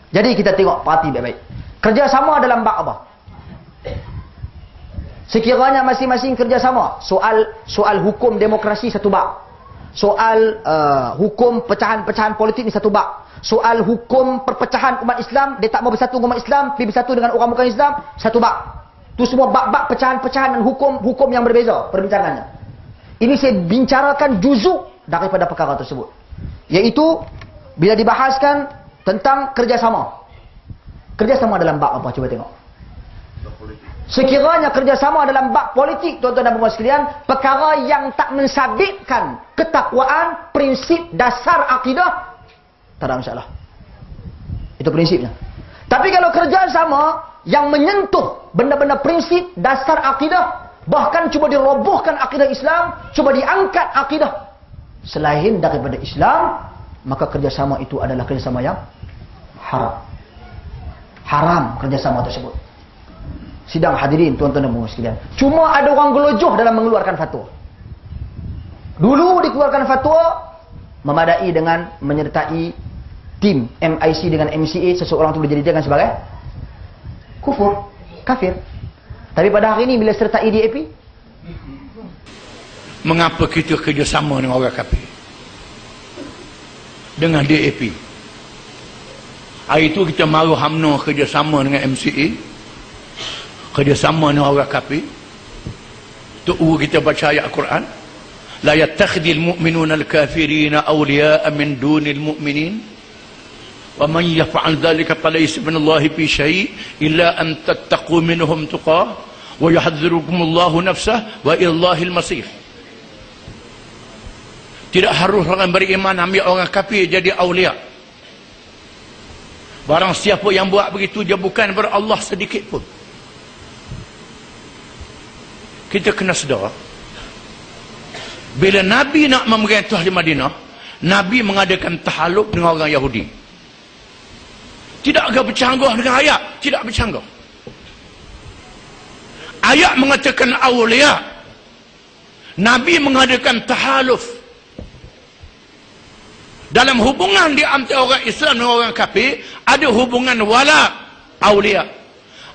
Jadi kita tengok parti baik-baik. Kerjasama dalam bab apa? Sekiranya masing-masing kerjasama, soal hukum demokrasi satu bab. Soal hukum pecahan-pecahan politik ni satu bab. Soal hukum perpecahan umat Islam, dia tak mau bersatu dengan umat Islam, pergi bersatu dengan orang bukan Islam, satu bab. Tu semua bab-bab pecahan-pecahan dan hukum yang berbeza perbincangannya. Ini saya bicarakan juzuk daripada perkara tersebut. Iaitu bila dibahaskan tentang kerjasama. Kerjasama dalam bab apa? Cuba tengok. Sekiranya kerjasama dalam bab politik, tuan-tuan dan puan sekalian, perkara yang tak mensabitkan ketakwaan, prinsip dasar akidah, tak ada masalah. Itu prinsipnya. Tapi kalau kerjasama yang menyentuh benda-benda prinsip dasar akidah, bahkan cuba dirobohkan akidah Islam, cuba diangkat akidah selain daripada Islam, maka kerjasama itu adalah kerjasama yang haram. Haram kerjasama tersebut. Sidang hadirin tuan-tuan dan puan sekalian. Cuma ada orang gelojoh dalam mengeluarkan fatwa. Dulu dikeluarkan fatwa memadai dengan menyertai tim MIC dengan MCA, seseorang itu boleh dijadikan sebagai kufur, kafir. Tapi pada hari ini bila sertai DAP, mengapa kita kerjasama dengan orang kafir? Dengan DAP. Hari itu kita maru UMNO kerjasama dengan MCA, kerjasama dengan orang kafir. Tuk kita baca ayat Al-Quran, la yattakhidhul mu'minuna al-kafirina awliya'a min dunil mu'minin wa man yaf'al dhalika falaysa minallahi fi syai' illa an tattaqu minhum tuqah wa yuhadhdhirukumullahu nafsah wa illahil masir. Tidak harus orang beriman ambil orang kafir jadi awliya. Barang siapa yang buat begitu, dia bukan ber Allah sedikit pun. Kita kena sedar, bila Nabi nak memerintah di Madinah, Nabi mengadakan tahaluk dengan orang Yahudi. Tidak agak bercanggah dengan ayat, tidak bercanggah. Ayat mengatakan awliya, Nabi mengadakan tahaluf. Dalam hubungan di antara orang Islam dan orang kafir, ada hubungan wala, awliya,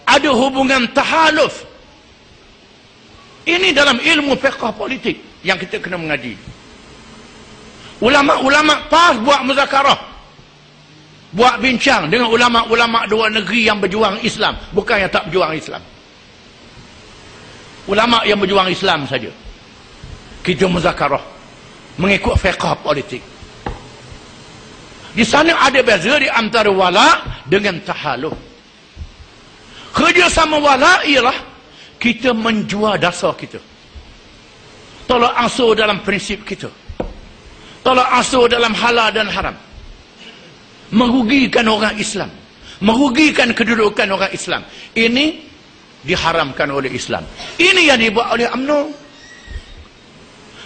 ada hubungan tahaluf. Ini dalam ilmu fiqh politik yang kita kena mengaji. Ulama-ulama pas buat muzakarah, buat bincang dengan ulama-ulama dua negeri yang berjuang Islam, bukan yang tak berjuang Islam. Ulama yang berjuang Islam saja kita muzakarah mengikut fiqh politik. Di sana ada beza di antara wala dengan tahaluf. Kerjasama wala ialah kita menjual dasar kita, tolak ansur dalam prinsip kita, tolak ansur dalam halal dan haram, merugikan orang Islam, merugikan kedudukan orang Islam. Ini diharamkan oleh Islam. Ini yang dibuat oleh UMNO.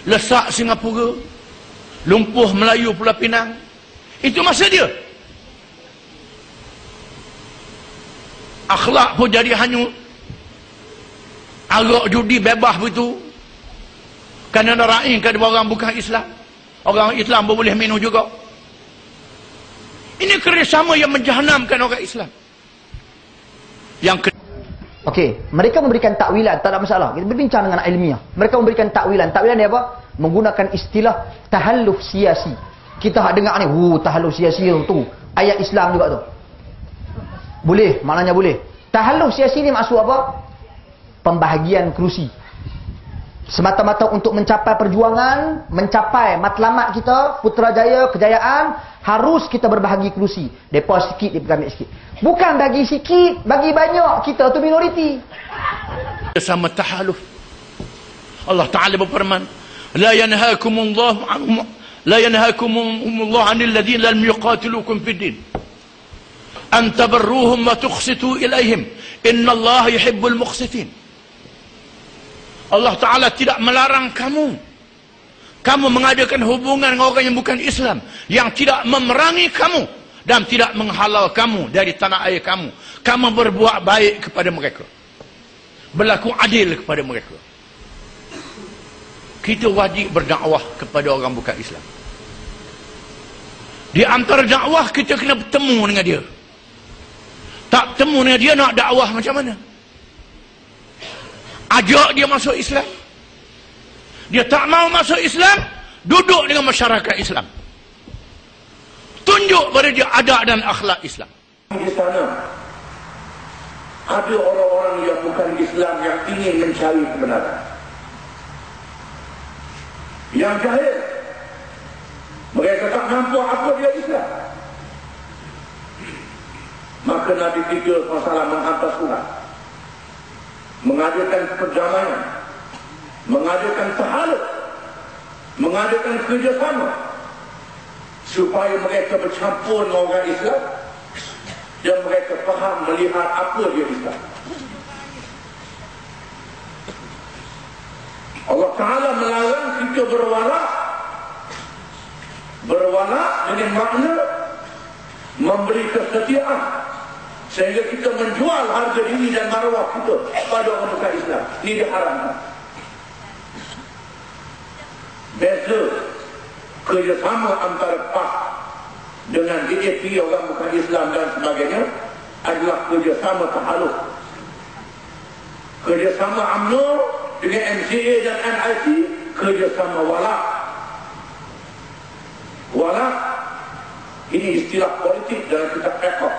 Lesak Singapura, lumpuh Melayu Pulau Pinang, itu masa dia. Akhlak pun jadi hanyut. Arak judi bebas begitu. Kerana narain kepada orang bukan Islam. Orang Islam pun boleh minum juga. Ini kerjasama yang menjahanamkan orang Islam. Yang okey, mereka memberikan takwilan, tak ada masalah. Kita berbincang dengan ilmiah. Mereka memberikan takwilan. Takwilan ni apa? Menggunakan istilah tahalluf siasi. Kita dengar ni, tahalluf siasi tu. Ayat Islam juga tu. Boleh, maknanya boleh. Tahalluf siasi ni maksud apa? Pembahagian kerusi. Semata-mata untuk mencapai perjuangan, mencapai matlamat kita, putrajaya, kejayaan, harus kita berbahagi kerusi. Depa sikit, dia ambil sikit. Bukan bagi sikit, bagi banyak. Kita tu minoriti. Sama tahaluf. Allah Ta'ala berfirman, La yanhakumullah anil ladhina lam yuqatilukum fid din an tabarruhum wa tuqsitu ilaihim innallaha yuhibbul muqsitin. Allah Ta'ala tidak melarang kamu mengadakan hubungan dengan orang yang bukan Islam, yang tidak memerangi kamu dan tidak menghalau kamu dari tanah air kamu. Kamu berbuat baik kepada mereka, berlaku adil kepada mereka. Kita wajib berdakwah kepada orang bukan Islam. Di antara dakwah kita kena bertemu dengan dia, Tak temu dengan dia, nak dakwah macam mana? Ajak dia masuk Islam. Dia tak mau masuk Islam, duduk dengan masyarakat Islam. Tunjuk pada dia adab dan akhlak Islam. Di sana ada orang-orang yang bukan Islam yang ingin mencari kebenaran, yang jahil. Mereka tak mampu apa dia Islam. Maka Nabi kita SAW menghantar surat, mengadakan perdamaian, mengadakan tahaluk, mengadakan kerjasama supaya mereka bercampur dengan orang Islam dan mereka faham melihat apa dia Islam. Allah Ta'ala melarang kita berwala dengan makna memberi kesetiaan, sehingga kita menjual harga diri dan maruah kita pada orang bukan Islam. Ini diharamkan. Beza kerjasama antara PAS dengan DAP orang bukan Islam dan sebagainya adalah kerjasama tahaluk. Kerjasama UMNO dengan MCA dan NIC kerjasama wala. Wala ini istilah politik dalam kitab fiqh.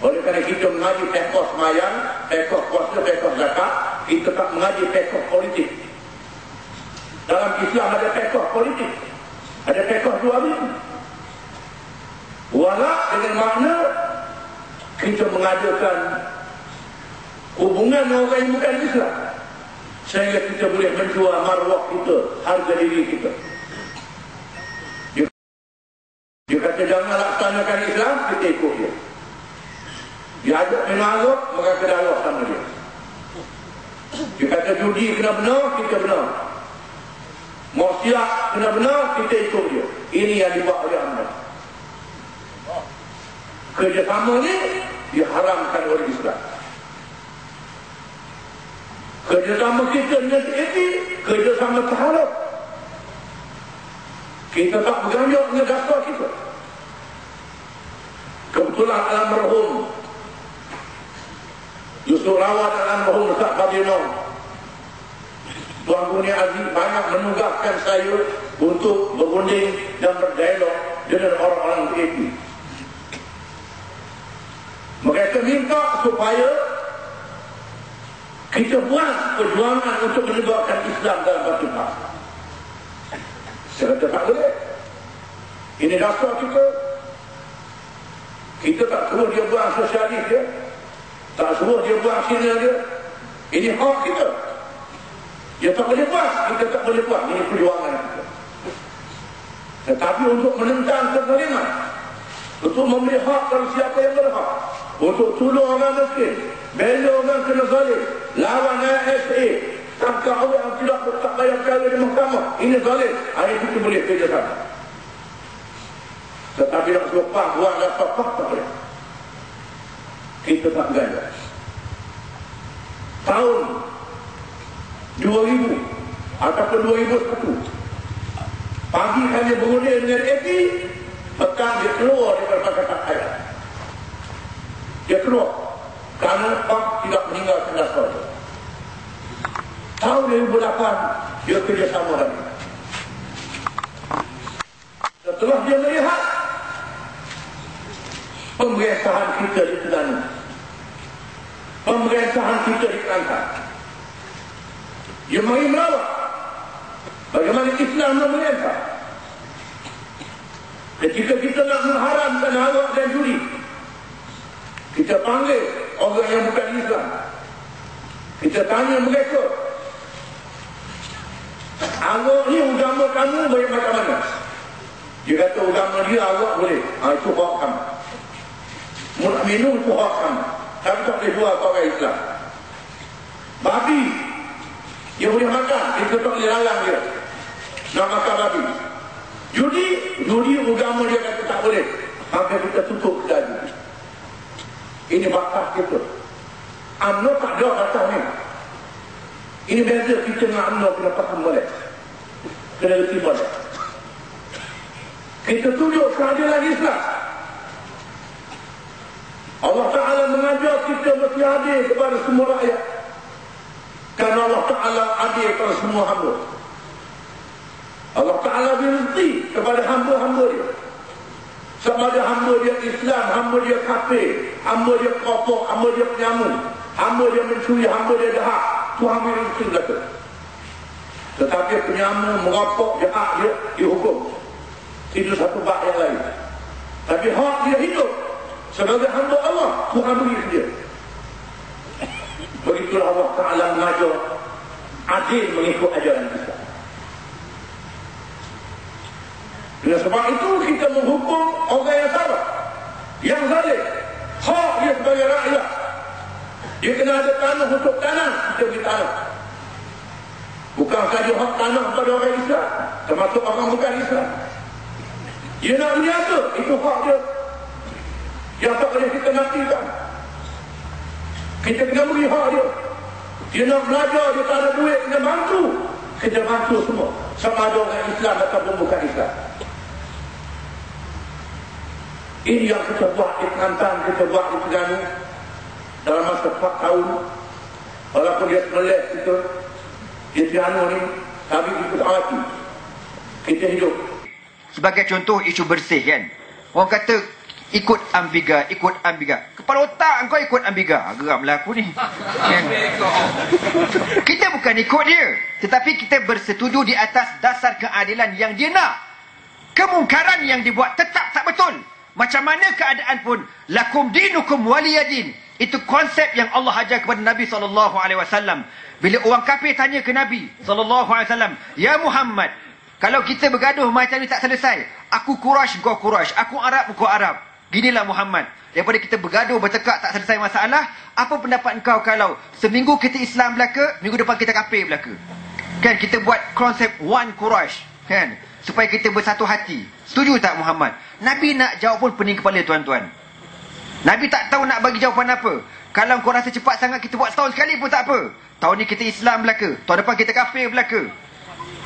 Oleh kerana kita mengaji fiqh sembahyang, fiqh puasa, fiqh zakat, kita tak mengaji fiqh politik. Dalam Islam ada fiqh politik, ada fiqh dua ini. Wala dengan makna kita mengadakan hubungan dengan orang yang bukan Islam, sehingga kita boleh menjual maruah kita, harga diri kita. Dia kata jangan laksanakan Islam, kita ikut dia. Dia ajak minum maka kena Allah sama dia. Dia kata judi kena benar, kita benar. Maksiat kena benar, kita ikut dia. Ini yang dibuat oleh anda. Kerjasama ni diharamkan oleh Islam. Kerjasama kita dengan TAP, kerjasama tahaluk. Kita tak berganjak dengan dasar kita. Kebetulan almarhum Yusuf Rawat dan almarhum Ustaz Fadilon, Tuan Guni Aziz banyak menugaskan saya untuk berunding dan berdialog dengan orang-orang TAP. Mereka minta supaya kita buat perjuangan untuk menegakkan Islam dalam Pakistan. Saya kata tak boleh. Ini dasar kita. Kita tak suruh dia buang sosialis dia, tak suruh dia buang sini dia. Ini hak kita. Dia tak boleh buang, kita tak boleh buang. Ini perjuangan kita. Tetapi untuk menentang kezaliman, untuk memberi hak kepada siapa yang berhak, untuk tolong orang miskin, bela orang kena zalim, lawan ASA, tangkap orang yang tidak tak bayar perkara di mahkamah, ini zalim. Hari itu kita boleh kerjasama. Tetapi nak suruh PAS buang dasar PAS tak boleh. Kita tak bergaya. Tahun 2000 ataupun 2001, pagi kami berunding dengan AP, petang dia keluar daripada Pakatan Ayat. Dia keluar kerana PAS tidak meninggalkan dasar itu. Tahun 2008 dia kerjasama lagi. Setelah dia melihat pemerintahan kita di Terengganu, pemerintahan kita di Kelantan, dia mari melawat bagaimana Islam memerintah. Ketika kita nak mengharamkan arak dan judi, kita panggil orang yang bukan Islam, kita tanya mereka, arak ni agama kamu baik macam mana? Dia kata agama dia arak boleh, itu hak kamu. Nak minum itu hak kamu, tapi tak boleh jual ke orang Islam. Babi dia boleh makan, kita tak boleh larang dia nak makan babi. Judi agama dia kata tak boleh, maka kita tutup kedai. Ini batas kita. UMNO tak ada batas ni. Ini beza kita dengan UMNO, kena faham boleh, kena reti boleh. Kita tunjuk keadilan Islam. Allah Ta'ala Mula kita mesti adil kepada semua rakyat. Kerana Allah Ta'ala adil kepada semua hamba. Allah Ta'ala berhenti kepada hamba-hamba dia. Sama ada hamba dia Islam, hamba dia kafir, hamba dia kopok, hamba dia penyamun, hamba dia mencuri, hamba dia jahat. Tuhan berhenti belakang. Tetapi penyamun, merapok, jahat dia dihukum. Itu satu bab yang lain. Tapi hak dia hidup sebagai hamba Allah, Tuhan beri dia. Begitulah Allah Ta'ala mengajar adil mengikut ajaran Islam. Dengan sebab itu kita menghukum orang yang salah, yang zalim. Hak dia sebagai rakyat. Dia kena ada tanah untuk tanah, kita beri tanah. Bukan saja hak tanah pada orang Islam, termasuk orang bukan Islam. Dia nak berniaga, itu hak dia. Yang tak boleh kita nafikan. Kita kena beri hak dia. Dia nak belajar, dia tak ada duit, kena bantu. Kita bantu semua. Sama ada orang Islam ataupun bukan Islam. Ini yang kita buat di Kelantan, kita buat di Terengganu dalam masa 4 tahun. Walaupun dia melek kita, dia Terengganu ni, tapi ikut hati. Kita hidup. Sebagai contoh isu bersih kan. Orang kata ikut ambiga. Kepala otak engkau ikut ambiga. Geramlah aku ni. Kan? Kita bukan ikut dia, tetapi kita bersetuju di atas dasar keadilan yang dia nak. Kemungkaran yang dibuat tetap tak betul. Macam mana keadaan pun, lakum dinukum waliyadin. Itu konsep yang Allah ajar kepada Nabi SAW. Bila orang kafir tanya ke Nabi SAW, ya Muhammad, kalau kita bergaduh macam ni tak selesai, aku Quraisy, kau Quraisy, aku Arab, kau Arab. Ginilah Muhammad. Daripada kita bergaduh, bertekak, tak selesai masalah, apa pendapat engkau kalau seminggu kita Islam belaka, minggu depan kita kafir belaka? Kan kita buat konsep one Quraisy, kan? Supaya kita bersatu hati. Setuju tak Muhammad? Nabi nak jawab pun pening kepala tuan-tuan. Nabi tak tahu nak bagi jawapan apa. Kalau kau rasa cepat sangat, kita buat setahun sekali pun tak apa. Tahun ni kita Islam belaka, tahun depan kita kafir belaka.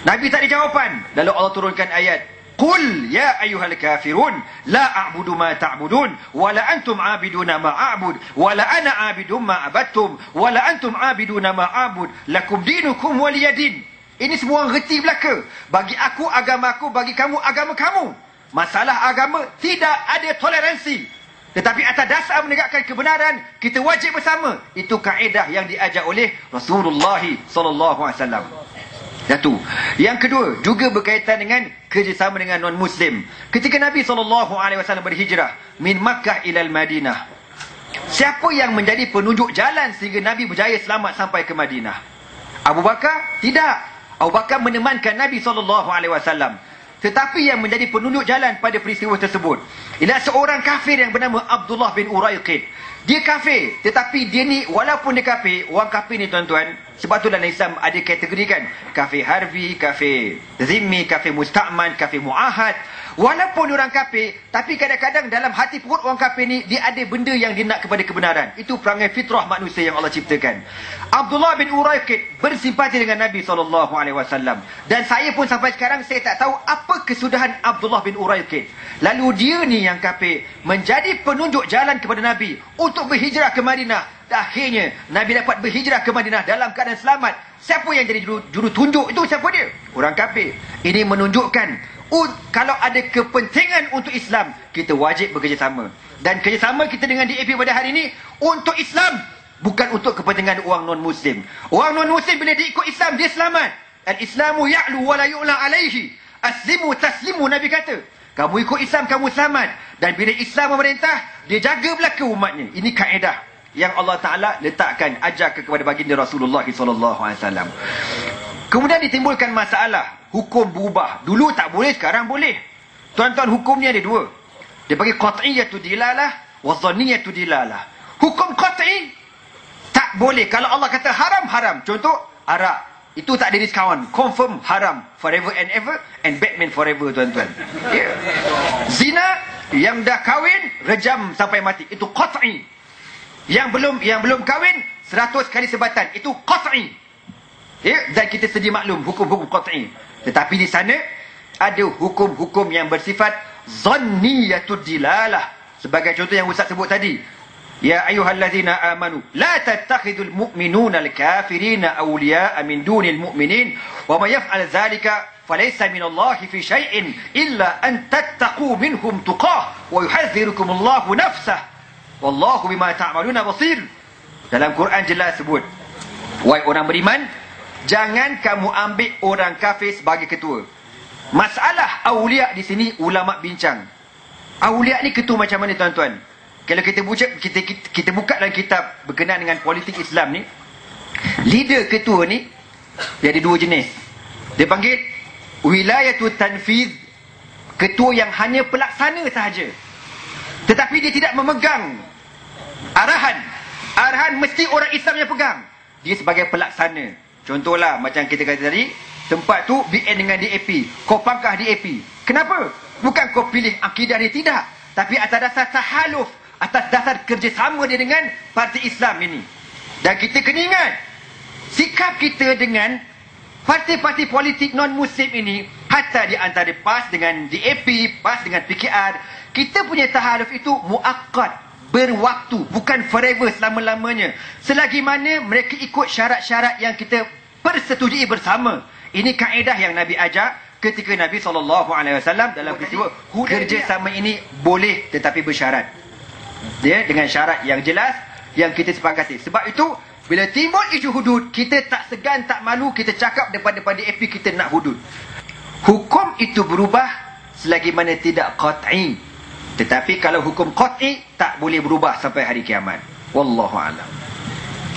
Nabi tak ada jawapan. Lalu Allah turunkan ayat, Qul ya ayyuhal kafirun la a'budu ma ta'budun wa la antum 'abiduna ma a'bud wa la ana 'abidum ma 'abadtum wa la antum 'abiduna ma a'bud lakum dinukum waliyadin. Ini semua orang reti belaka. Bagi aku agama aku, bagi kamu agama kamu. Masalah agama tidak ada toleransi. Tetapi atas dasar menegakkan kebenaran, kita wajib bersama. Itu kaedah yang diajar oleh Rasulullah SAW. Satu. Yang kedua, juga berkaitan dengan kerjasama dengan non-Muslim. Ketika Nabi SAW berhijrah min Makkah ilal Madinah, siapa yang menjadi penunjuk jalan sehingga Nabi berjaya selamat sampai ke Madinah? Abu Bakar? Tidak. Abu Bakar menemankan Nabi SAW. Tetapi yang menjadi penunjuk jalan pada peristiwa tersebut ialah seorang kafir yang bernama Abdullah bin Uraiqid. Dia kafir, tetapi dia ni walaupun dia kafir, orang kafir ni tuan-tuan, sebab tu dalam Islam ada kategori kan, kafir harbi, kafir zimmi, kafir musta'man, kafir mu'ahad. Walaupun orang kafir, tapi kadang-kadang dalam hati perut orang kafir ni, dia ada benda yang dia nak kepada kebenaran. Itu perangai fitrah manusia yang Allah ciptakan. Abdullah bin Uraiqid bersimpati dengan Nabi SAW. Dan saya pun sampai sekarang, saya tak tahu apa kesudahan Abdullah bin Uraiqid. Lalu dia ni yang kafir, menjadi penunjuk jalan kepada Nabi untuk berhijrah ke Madinah. Akhirnya, Nabi dapat berhijrah ke Madinah dalam keadaan selamat. Siapa yang jadi juru tunjuk itu? Siapa dia? Orang kafir. Ini menunjukkan, kalau ada kepentingan untuk Islam, kita wajib bekerjasama. Dan kerjasama kita dengan DAP pada hari ini untuk Islam, bukan untuk kepentingan orang non-Muslim. Orang non-Muslim bila dia ikut Islam, dia selamat. Al-Islamu ya'lu wa la yu'la alaihi. Aslimu taslimu, Nabi kata. Kamu ikut Islam, kamu selamat. Dan bila Islam memerintah, dia jaga belaka umatnya. Ini kaedah yang Allah Ta'ala letakkan, ajar kepada baginda Rasulullah SAW. Kemudian ditimbulkan masalah. Hukum berubah. Dulu tak boleh, sekarang boleh. Tuan-tuan, hukum ni ada dua. Dia bagi qat'iyatu dilalah wa dhaniyatu dilalah. Hukum qat'i tak boleh. Kalau Allah kata haram, haram. Contoh, arak. Itu tak ada diskaun. Confirm haram. Forever and ever. And Batman forever, tuan-tuan. Yeah. Zina, yang dah kahwin, rejam sampai mati. Itu qat'i. Yang belum kahwin, 100 kali sebatan. Itu qat'i. Ya, dan kita sedia maklum hukum-hukum qat'i. Tetapi di sana ada hukum-hukum yang bersifat zanniyatud dilalah. Sebagai contoh yang Ustaz sebut tadi, Ya ayyuhallazina amanu la tattakhidul mu'minuna al-kafirina awliya'a min dunil mu'minin wa may yaf'al dhalika falaysa minallahi fi syai'in illa an tattaqu minhum tuqah wa yuhadhdhirukumullahu nafsah wallahu bima ta'maluna basir. Dalam Quran jelas sebut, wahai orang beriman, jangan kamu ambil orang kafir sebagai ketua. Masalah awliya di sini ulama bincang. Awliya ni ketua macam mana tuan-tuan? Kalau kita buka dalam kitab berkenaan dengan politik Islam ni, leader ketua ni dia ada dua jenis. Dia panggil wilayatut tanfiz, ketua yang hanya pelaksana sahaja, tetapi dia tidak memegang arahan. Arahan mesti orang Islam yang pegang. Dia sebagai pelaksana. Contohlah macam kita kata tadi, tempat tu BN dengan DAP, kau pangkah DAP. Kenapa? Bukan kau pilih akidah dia, tidak, tapi atas dasar tahaluf, atas dasar kerjasama dia dengan parti Islam ini. Dan kita kena ingat, sikap kita dengan parti-parti politik non-Muslim ini, hatta di antara PAS dengan DAP, PAS dengan PKR, kita punya tahaluf itu muakkad, berwaktu, bukan forever, selama-lamanya. Selagi mana mereka ikut syarat-syarat yang kita persetujui bersama. Ini kaedah yang Nabi ajar ketika Nabi SAW dalam peristiwa kerjasama ini boleh tetapi bersyarat. Dia dengan syarat yang jelas yang kita sepakati. Sebab itu bila timbul isu hudud, kita tak segan, tak malu, kita cakap depan DAP kita nak hudud. Hukum itu berubah selagi mana tidak qat'i. Tetapi kalau hukum qat'i tak boleh berubah sampai hari kiamat. Wallahu a'lam.